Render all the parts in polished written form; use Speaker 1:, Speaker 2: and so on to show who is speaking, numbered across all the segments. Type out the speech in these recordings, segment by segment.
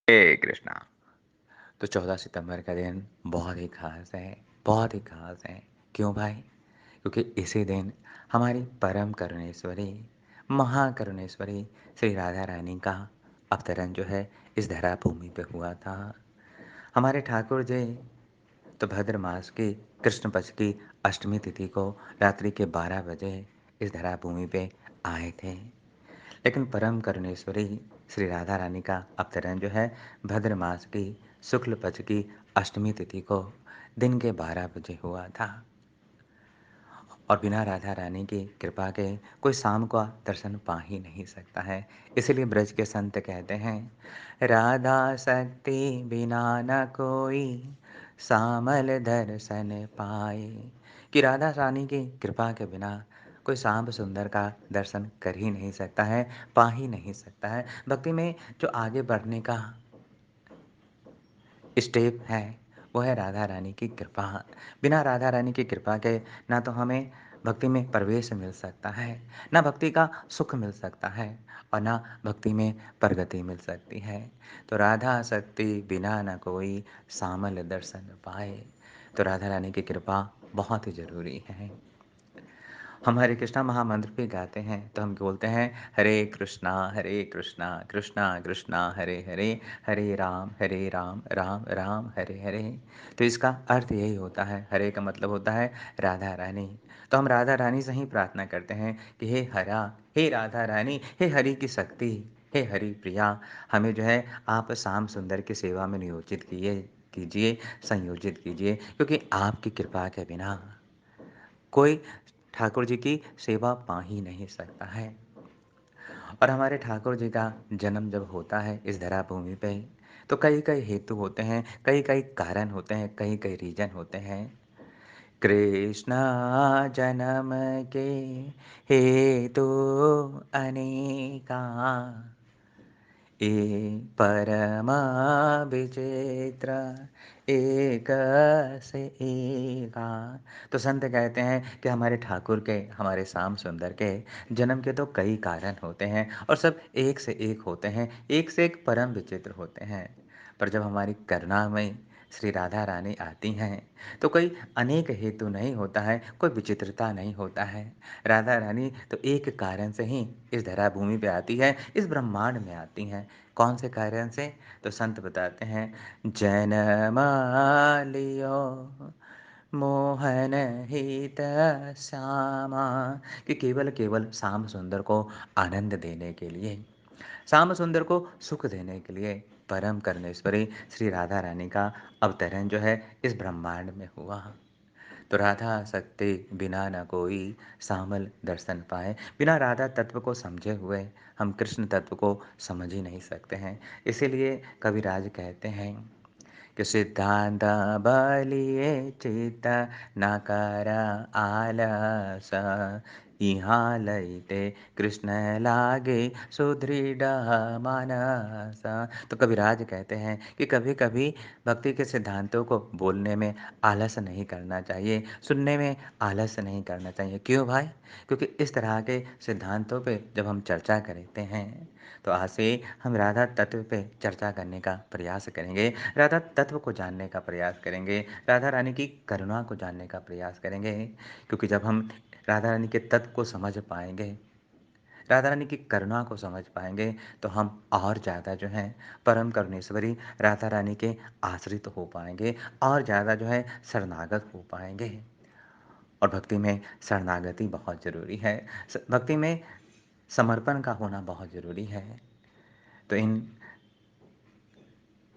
Speaker 1: हे कृष्णा। तो 14 सितंबर का दिन बहुत ही ख़ास है, बहुत ही ख़ास है। क्यों भाई? क्योंकि इसी दिन हमारी परम करुणेश्वरी, महाकरुणेश्वरी श्री राधा रानी का अवतरण जो है इस धरा भूमि पे हुआ था। हमारे ठाकुर जी तो भाद्र मास की कृष्ण पक्ष की अष्टमी तिथि को रात्रि के 12 बजे इस धरा भूमि पे आए थे। लेकिन परम करुणेश्वरी श्री राधा रानी का अवतरण जो है भद्र मास की शुक्ल पक्ष की अष्टमी तिथि को दिन के 12 बजे हुआ था। और बिना राधा रानी की कृपा के कोई शाम का दर्शन पा ही नहीं सकता है। इसलिए ब्रज के संत कहते हैं, राधा शक्ति बिना न कोई श्यामल दर्शन पाए। कि राधा रानी की कृपा के बिना कोई श्याम सुंदर का दर्शन कर ही नहीं सकता है, पा ही नहीं सकता है। भक्ति में जो आगे बढ़ने का स्टेप है, वो है राधा रानी की कृपा। बिना राधा रानी की कृपा के ना तो हमें भक्ति में प्रवेश मिल सकता है, ना भक्ति का सुख मिल सकता है और ना भक्ति में प्रगति मिल सकती है। तो राधा शक्ति बिना न कोई श्यामल दर्शन पाए। तो राधा रानी की कृपा बहुत ही ज़रूरी है। हम हरे कृष्णा महामंत्र भी गाते हैं तो हम बोलते हैं, हरे कृष्णा कृष्णा कृष्णा हरे हरे, हरे राम राम राम हरे हरे। तो इसका अर्थ यही होता है, हरे का मतलब होता है राधा रानी। तो हम राधा रानी से ही प्रार्थना करते हैं कि हे हरा, हे राधा रानी, हे हरि की शक्ति, हे हरि प्रिया, हमें जो है आप श्याम सुंदर की सेवा में नियोजित कीजिए, संयोजित कीजिए, क्योंकि आपकी कृपा के बिना कोई ठाकुर जी की सेवा पा ही नहीं सकता है। और हमारे ठाकुर जी का जन्म जब होता है इस धरा भूमि पे, तो कई-कई हेतु होते हैं, कई-कई कारण होते हैं, कई-कई रीज़न होते हैं। कृष्ण जन्म के हेतु अनेका, ये परम विचित्र एक से एका। तो संत कहते हैं कि हमारे ठाकुर के, हमारे श्याम सुंदर के जन्म के तो कई कारण होते हैं और सब एक से एक होते हैं, एक से एक परम विचित्र होते हैं। पर जब हमारी करुणामयी श्री राधा रानी आती हैं तो कोई अनेक हेतु नहीं होता है, कोई विचित्रता नहीं होता है। राधा रानी तो एक कारण से ही इस धरा भूमि पे आती है, इस ब्रह्मांड में आती हैं। कौन से कारण से? तो संत बताते हैं, जन्म लियो मोहन हित श्यामा। कि केवल केवल श्याम सुंदर को आनंद देने के लिए, श्याम सुंदर को सुख देने के लिए परम करुणेश्वरी श्री राधा रानी का अवतरण जो है इस ब्रह्मांड में हुआ। तो राधा शक्ति बिना न कोई श्यामल दर्शन पाए। बिना राधा तत्व को समझे हुए हम कृष्ण तत्व को समझ ही नहीं सकते हैं। इसीलिए कविराज कहते हैं कि सिद्धांत बलिए चित्त नकर आलस, यहाँ लैते कृष्ण लागे सुदृढ़ मानस। तो कविराज कहते हैं कि कभी कभी भक्ति के सिद्धांतों को बोलने में आलस नहीं करना चाहिए, सुनने में आलस नहीं करना चाहिए। क्यों भाई? क्योंकि इस तरह के सिद्धांतों पे जब हम चर्चा करते हैं तो आज से हम राधा तत्व पे चर्चा करने का प्रयास करेंगे, राधा तत्व को जानने का प्रयास करेंगे, राधा रानी की करुणा को जानने का प्रयास करेंगे। क्योंकि जब हम राधा रानी के तत्व को समझ पाएँगे, राधा रानी की करुणा को समझ पाएँगे, तो हम और ज़्यादा जो है परम करुणेश्वरी राधा रानी के आश्रित हो पाएँगे और ज़्यादा जो है शरणागत हो पाएँगे। और भक्ति में शरणागति बहुत ज़रूरी है। भक्ति में समर्पण का होना बहुत ज़रूरी है। तो इन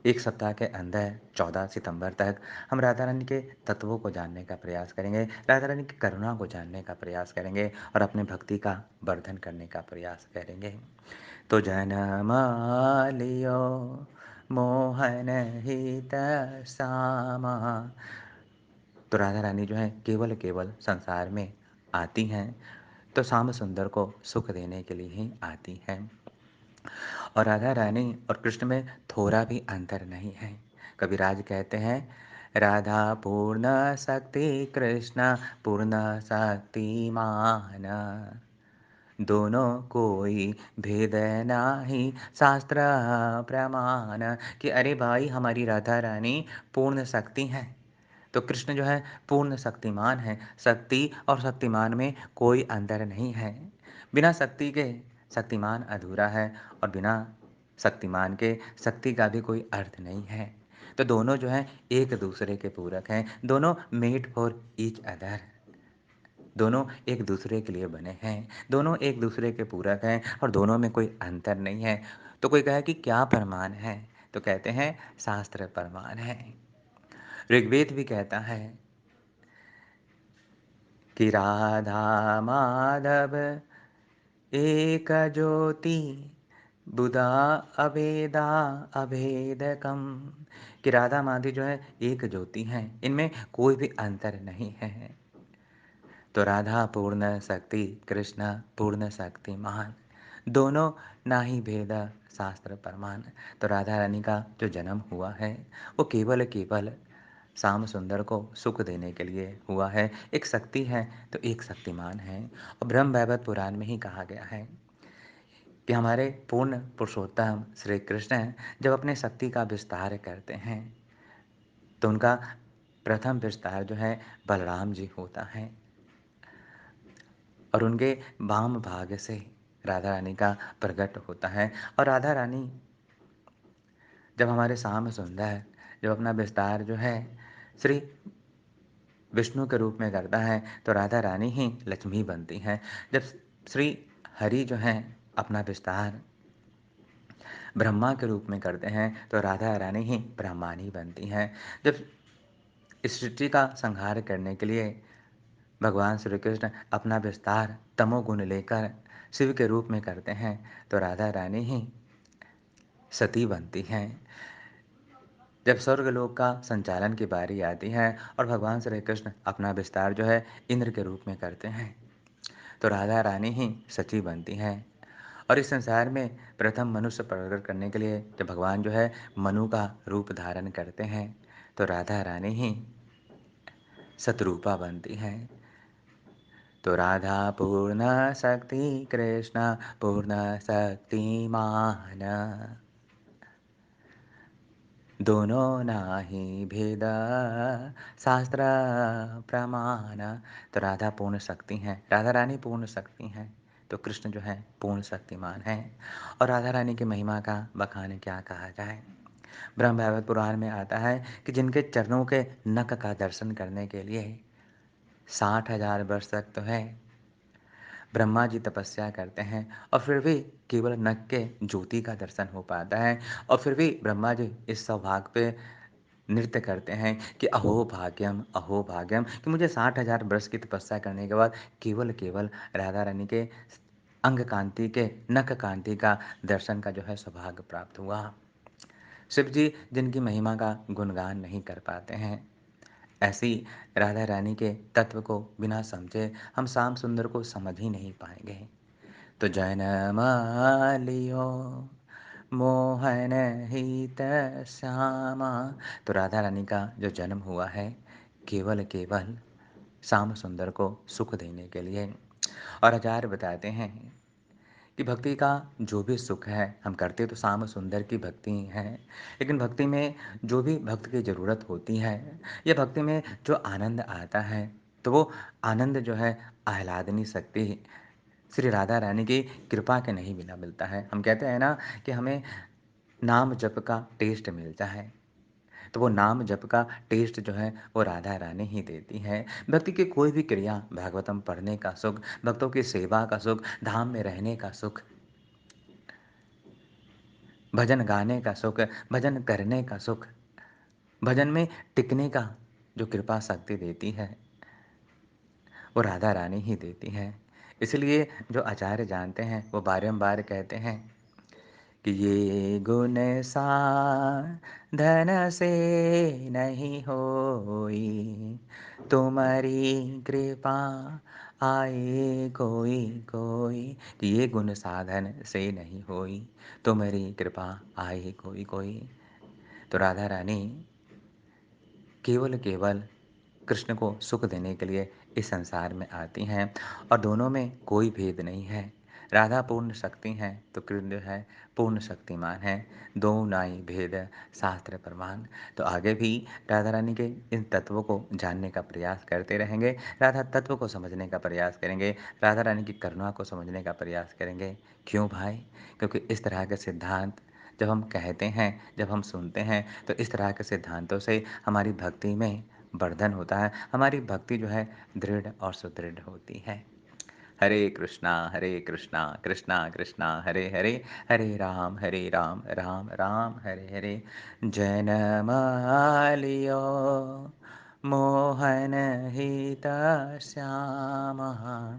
Speaker 1: 1 सप्ताह के अंदर 14 सितंबर तक हम राधा रानी के तत्वों को जानने का प्रयास करेंगे, राधा रानी की करुणा को जानने का प्रयास करेंगे और अपने भक्ति का वर्धन करने का प्रयास करेंगे। तो जन्म लियो मोहन हित श्यामा। तो राधा रानी जो है केवल केवल संसार में आती हैं तो श्याम सुंदर को सुख देने के लिए ही आती हैं। और राधा रानी और कृष्ण में थोड़ा भी अंतर नहीं है। कविराज कहते हैं, राधा पूर्ण शक्ति कृष्ण पूर्ण शक्तिमान, दोनों कोई भेद नाही शास्त्र प्रमाण कि अरे भाई हमारी राधा रानी पूर्ण शक्ति हैं। तो कृष्ण जो है पूर्ण शक्तिमान है। शक्ति और शक्तिमान में कोई अंतर नहीं है। बिना शक्ति के शक्तिमान अधूरा है और बिना शक्तिमान के शक्ति का भी कोई अर्थ नहीं है। तो दोनों जो हैं एक दूसरे के पूरक हैं। दोनों मेड फॉर ईच अदर। दोनों एक दूसरे के लिए बने हैं। दोनों एक दूसरे के पूरक हैं और दोनों में कोई अंतर नहीं है। तो कोई कहे कि क्या प्रमाण है? तो कहते हैं शास्त्र प्रमाण है। ऋग्वेद भी कहता है कि राधा माधव एक ज्योति बुधा अभेदा अभेदकम कि राधा माधव जो है एक ज्योति हैं। इनमें कोई भी अंतर नहीं है। तो राधा पूर्ण शक्ति, कृष्ण पूर्ण शक्तिमान, दोनों ना ही भेद शास्त्र प्रमाण। तो राधा रानी का जो जन्म हुआ है वो केवल श्याम सुंदर को सुख देने के लिए हुआ है। एक शक्ति है तो एक शक्तिमान है। और ब्रह्म वैवर्त पुराण में ही कहा गया है कि हमारे पूर्ण पुरुषोत्तम श्री कृष्ण जब अपने शक्ति का विस्तार करते हैं तो उनका प्रथम विस्तार जो है बलराम जी होता है और उनके वाम भाग से राधा रानी का प्रकट होता है। और राधा रानी जब हमारे श्याम सुंदर जब अपना विस्तार जो है श्री विष्णु के रूप में करता है तो राधा रानी ही लक्ष्मी बनती हैं। जब श्री हरि जो हैं अपना विस्तार ब्रह्मा के रूप में करते हैं तो राधा रानी ही ब्रह्मानी बनती हैं। जब इस सृष्टि का संहार करने के लिए भगवान श्री कृष्ण अपना विस्तार तमोगुण लेकर शिव के रूप में करते हैं तो राधा रानी ही सती बनती हैं। जब स्वर्गलोक का संचालन की बारी आती है और भगवान श्री कृष्ण अपना विस्तार जो है इंद्र के रूप में करते हैं तो राधा रानी ही सची बनती हैं। और इस संसार में प्रथम मनुष्य प्रकट करने के लिए जब भगवान जो है मनु का रूप धारण करते हैं तो राधा रानी ही सतरूपा बनती हैं। तो राधा पूर्ण शक्ति कृष्ण पूर्ण शक्तिमान, दोनों नाही भेद शास्त्र प्रमाण। तो राधा पूर्ण शक्ति हैं, राधा रानी पूर्ण शक्ति हैं तो कृष्ण जो है पूर्ण शक्तिमान हैं। और राधा रानी की महिमा का बखान क्या कहा जाए। ब्रह्म वैवर्त पुराण में आता है कि जिनके चरणों के नख का दर्शन करने के लिए 60,000 वर्ष तक तो है ब्रह्मा जी तपस्या करते हैं और फिर भी केवल नख के ज्योति का दर्शन हो पाता है। और फिर भी ब्रह्मा जी इस सौभाग्य पे नृत्य करते हैं कि अहो भाग्यम कि मुझे 60,000 वर्ष की तपस्या करने के बाद केवल राधा रानी के अंग कांति के नख कांति का दर्शन का जो है सौभाग्य प्राप्त हुआ। शिव जी जिनकी महिमा का गुणगान नहीं कर पाते हैं, ऐसी राधा रानी के तत्व को बिना समझे हम श्याम सुंदर को समझ ही नहीं पाएंगे। तो जन्म लियो मोहन हित श्यामा। तो राधा रानी का जो जन्म हुआ है केवल श्याम सुंदर को सुख देने के लिए। और आचार्य बताते हैं कि भक्ति का जो भी सुख है हम करते तो श्याम सुंदर की भक्ति ही है। लेकिन भक्ति में जो भी भक्त की ज़रूरत होती है या भक्ति में जो आनंद आता है तो वो आनंद जो है आह्लादनी शक्ति श्री राधा रानी की कृपा के नहीं बिना मिलता है। हम कहते हैं ना कि हमें नाम जप का टेस्ट मिलता है तो वो नाम जप का टेस्ट जो है वो राधा रानी ही देती हैं। भक्ति की कोई भी क्रिया, भागवतम पढ़ने का सुख, भक्तों की सेवा का सुख, धाम में रहने का सुख, भजन गाने का सुख, भजन करने का सुख, भजन में टिकने का जो कृपा शक्ति देती है वो राधा रानी ही देती हैं। इसलिए जो आचार्य जानते हैं वो बारंबार कहते हैं कि ये गुण साधन से नहीं होई, तुम्हारी कृपा आए कोई कोई। कि ये गुण साधन से नहीं होई, तुम्हारी कृपा आए कोई कोई। तो राधा रानी केवल कृष्ण को सुख देने के लिए इस संसार में आती हैं और दोनों में कोई भेद नहीं है। राधा पूर्ण शक्ति हैं, तो कृष्ण जो है पूर्ण शक्तिमान हैं। दो नाई भेद शास्त्र प्रमाण। तो आगे भी राधा रानी के इन तत्वों को जानने का प्रयास करते रहेंगे, राधा तत्व को समझने का प्रयास करेंगे, राधा रानी की करुणा को समझने का प्रयास करेंगे। क्यों भाई? क्योंकि इस तरह के सिद्धांत जब हम कहते हैं, जब हम सुनते हैं, तो इस तरह के सिद्धांतों से हमारी भक्ति में वर्धन होता है, हमारी भक्ति जो है दृढ़ और सुदृढ़ होती है। हरे कृष्णा, कृष्णा कृष्णा हरे हरे, हरे राम, राम राम हरे हरे। जन मालियो मोहन हित श्यामः,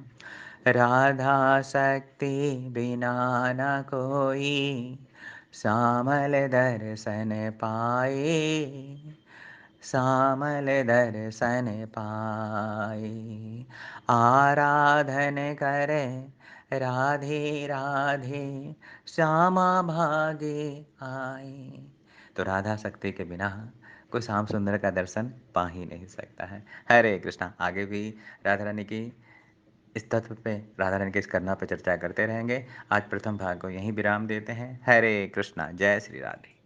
Speaker 1: राधा शक्ति बिना न कोई, श्यामल दर्शन पाए, श्यामल दर्शन पाए। आराधन करे राधे राधे, श्यामा भागे आए। तो राधा शक्ति के बिना कोई श्याम सुंदर का दर्शन पा ही नहीं सकता है। हरे कृष्णा। आगे भी राधा रानी की इस तत्व पे, राधा रानी के इस करुणा पे चर्चा करते रहेंगे। आज प्रथम भाग को यहीं विराम देते हैं। हरे कृष्णा, जय श्री राधे।